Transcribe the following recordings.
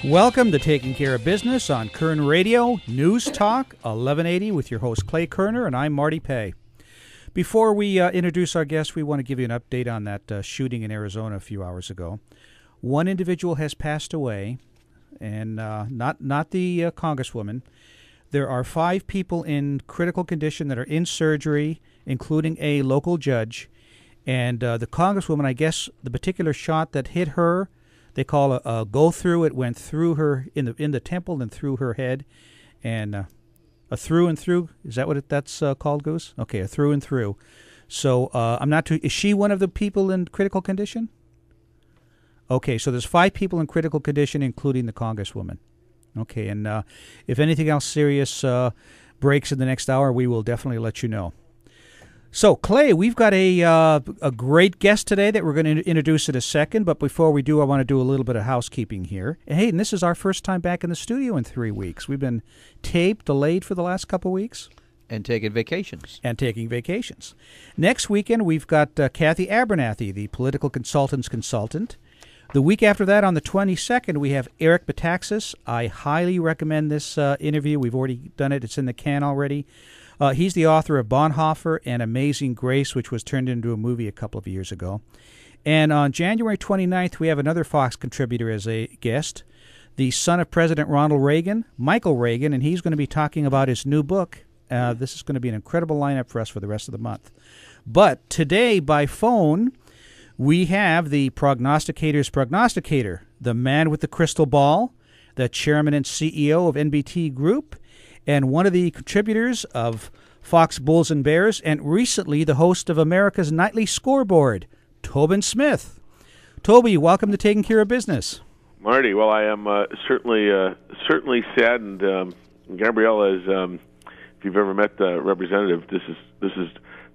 Welcome to Taking Care of Business on Kern Radio Newstalk 1180 with your host Clay Kerner, and I'm Marty Pay. Before we introduce our guest, we want to give you an update on that shooting in Arizona a few hours ago. One individual has passed away, and not the Congresswoman. There are 5 people in critical condition that are in surgery, including a local judge. And the Congresswoman, I guess the particular shot that hit her, they call a go-through. It went through her in the temple and through her head. And a through and through, is that what that's called, Goose? Okay, a through and through. So I'm not too, is she one of the people in critical condition? Okay, so there's 5 people in critical condition, including the Congresswoman. Okay, and if anything else serious breaks in the next hour, we will definitely let you know. So, Clay, we've got a great guest today that we're going to introduce in a second. But before we do, I want to do a little bit of housekeeping here. And, hey, and this is our first time back in the studio in 3 weeks. We've been taped, delayed for the last couple of weeks. And taking vacations. Next weekend, we've got Kathy Abernathy, the political consultant's consultant. The week after that, on the 22nd, we have Eric Metaxas. I highly recommend this interview. We've already done it. It's in the can already. He's the author of Bonhoeffer and Amazing Grace, which was turned into a movie a couple of years ago. And on January 29th, we have another Fox contributor as a guest, the son of President Ronald Reagan, Michael Reagan, and he's going to be talking about his new book. This is going to be an incredible lineup for us for the rest of the month. But today, by phone, we have the prognosticator's prognosticator, the man with the crystal ball, the chairman and CEO of NBT Group, and one of the contributors of Fox Bulls and Bears, and recently the host of America's Nightly Scoreboard, Tobin Smith. Toby, welcome to Taking Care of Business. Marty, well, I am certainly saddened. Gabrielle, if you've ever met the representative, this is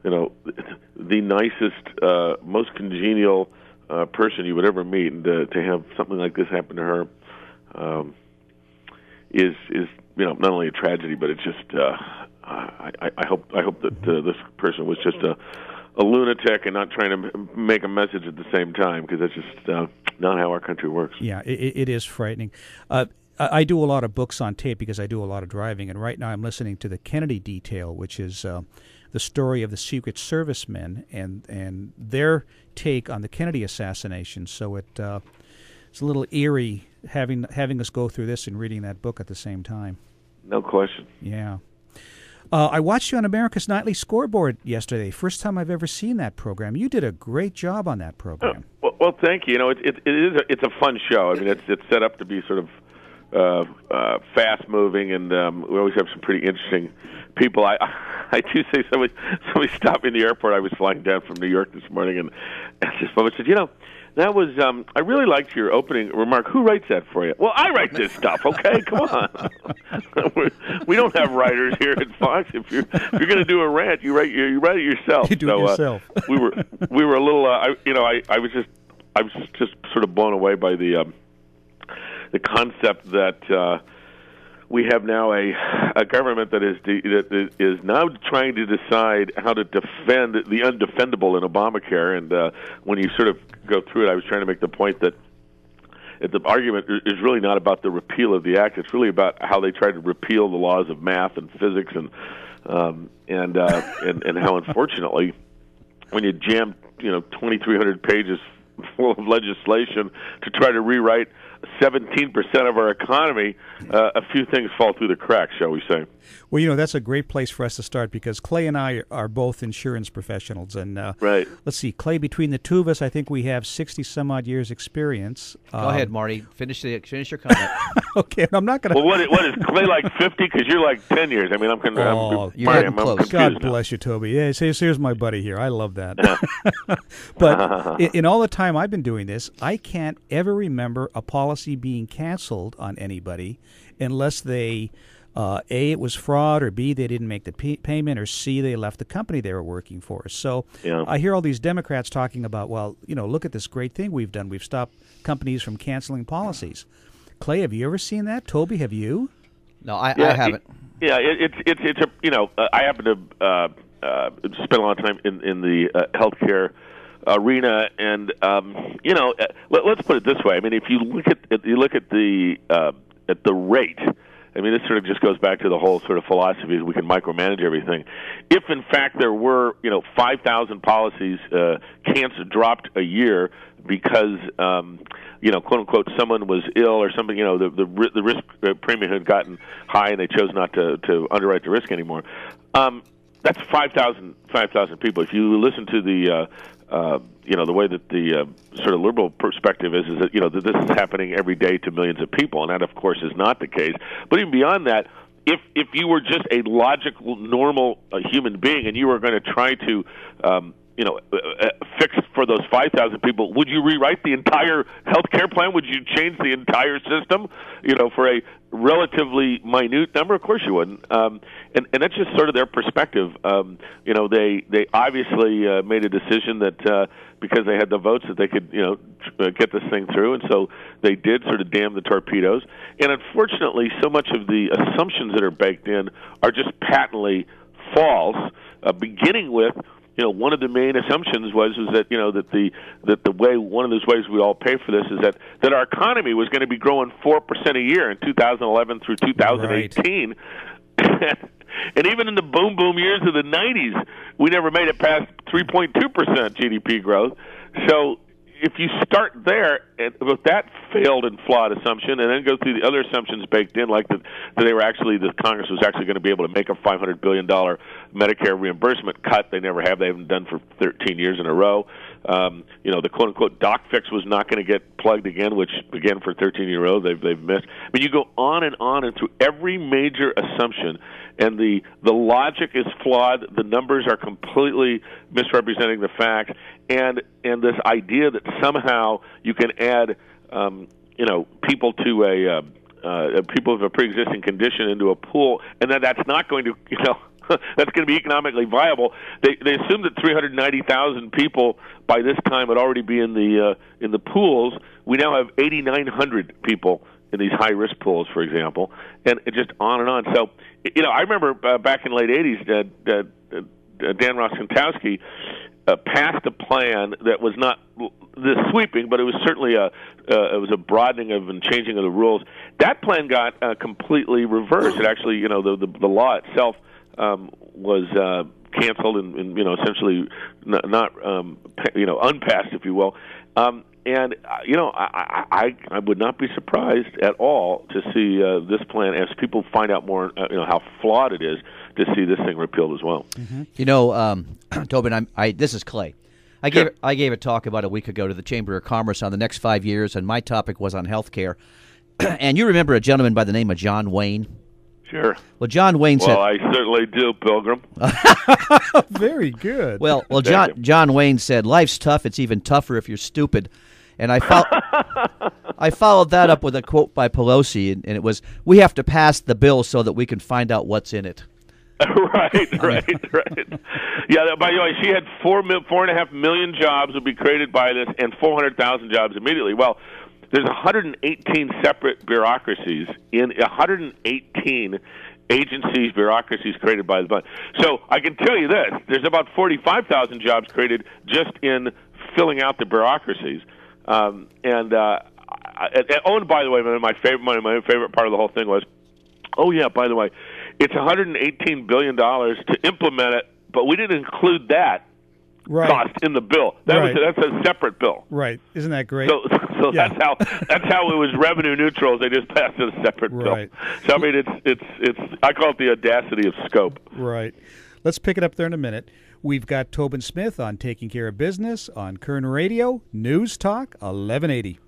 the nicest, most congenial person you would ever meet, and to have something like this happen to her is not only a tragedy, but it's just I hope that this person was just a lunatic and not trying to make a message at the same time, because that's just not how our country works. Yeah, it is frightening. I do a lot of books on tape because I do a lot of driving, and right now I'm listening to the Kennedy Detail, which is the story of the Secret Service men and their take on the Kennedy assassination. So it's a little eerie having us go through this and reading that book at the same time. No question. Yeah. I watched you on America's Nightly Scoreboard yesterday. First time I've ever seen that program. You did a great job on that program. Well, thank you. It's a fun show. I mean, it's set up to be sort of fast moving, and we always have some pretty interesting people. I do say somebody stopped me in the airport. I was flying down from New York this morning, and this woman said, that was, I really liked your opening remark. Who writes that for you? Well, I write this stuff, okay? Come on. We don't have writers here at Fox. If you're going to do a rant, you write it yourself. You do it yourself. We were a little, I was just sort of blown away by the concept that we have now a government that is now trying to decide how to defend the undefendable in Obamacare. And when you sort of go through it, I was trying to make the point that the argument is really not about the repeal of the act. It's really about how they try to repeal the laws of math and physics, and how, unfortunately, when you jam 2,300 pages full of legislation to try to rewrite 17% of our economy, a few things fall through the cracks, shall we say. Well, that's a great place for us to start, because Clay and I are both insurance professionals. And right. Let's see, Clay, between the two of us, I think we have 60-some-odd years experience. Go ahead, Marty. Finish your comment. Okay, I'm not going to... Well, what is Clay, like 50? Because you're like 10 years. I mean, I'm close. God bless you, Toby. Yeah, here's my buddy here. I love that. But in all the time I've been doing this, I can't ever remember a policy being canceled on anybody unless they... A, it was fraud, or B, they didn't make the payment, or C, they left the company they were working for. So yeah. I hear all these Democrats talking about, well, look at this great thing we've done. We've stopped companies from canceling policies. Clay, have you ever seen that? Toby, have you? No, I haven't. It's a I happen to spend a lot of time in the healthcare arena, and let's put it this way. I mean, if you look at the rate. I mean, this sort of just goes back to the whole sort of philosophy that we can micromanage everything. If, in fact, there were, 5,000 policies dropped a year because, quote unquote, someone was ill or something, the risk premium had gotten high and they chose not to underwrite the risk anymore. That's 5,000 people. If you listen to the the way that the sort of liberal perspective is that, that this is happening every day to millions of people, and that, of course, is not the case. But even beyond that, if you were just a logical, normal human being and you were going to try to, fix for those 5,000 people, would you rewrite the entire health care plan? Would you change the entire system, for a relatively minute number? Of course you wouldn't. And that's just sort of their perspective. They obviously made a decision that because they had the votes that they could, get this thing through, and so they did sort of damn the torpedoes. And unfortunately, so much of the assumptions that are baked in are just patently false, beginning with one of the main assumptions was that that the way, one of those ways we all pay for this is that our economy was going to be growing 4% a year in 2011 through 2018. Right. And even in the boom years of the 90s, we never made it past 3.2% GDP growth. So if you start there with that failed and flawed assumption, and then go through the other assumptions baked in, like that Congress was actually going to be able to make a $500 billion Medicare reimbursement cut. They never have. They haven't done for 13 years in a row. The quote-unquote doc fix was not going to get plugged again, which, again, for 13 years in a row, they've missed. I mean, you go on and through every major assumption, and the logic is flawed. The numbers are completely misrepresenting the facts, and this idea that somehow you can add, people to people with a pre-existing condition into a pool, and that's not going to, that's going to be economically viable. They assume that 390,000 people by this time would already be in the pools. We now have 8,900 people in these high-risk pools, for example, and it just on and on. So, I remember back in the late 80s, Dan Rostenkowski passed a plan that was not this sweeping, but it was certainly it was a broadening of and changing of the rules. That plan got completely reversed. It actually, the law itself was canceled and essentially not unpassed, if you will. And I would not be surprised at all to see this plan, as people find out more, how flawed it is, to see this thing repealed as well. Mm-hmm. Tobin, this is Clay. I gave a talk about a week ago to the Chamber of Commerce on the next 5 years, and my topic was on health care. And you remember a gentleman by the name of John Wayne? Sure. Well, John Wayne said... Well, I certainly do, Pilgrim. Very good. Well, John Wayne said, life's tough. It's even tougher if you're stupid. And I followed that up with a quote by Pelosi, and it was, we have to pass the bill so that we can find out what's in it. Right. Yeah, by the way, she had 4.5 million jobs would be created by this, and 400,000 jobs immediately. Well, there's 118 separate bureaucracies in 118 agencies, bureaucracies created by the bunch. So I can tell you this: there's about 45,000 jobs created just in filling out the bureaucracies. And by the way, my favorite part of the whole thing was, oh yeah, by the way, it's $118 billion to implement it, but we didn't include that cost in the bill. That's a separate bill. Right. Isn't that great? So yeah. that's how it was revenue neutral. They just passed it a separate bill. So I mean, it's I call it the audacity of scope. Right. Let's pick it up there in a minute. We've got Tobin Smith on Taking Care of Business on Kern Radio Newstalk 1180.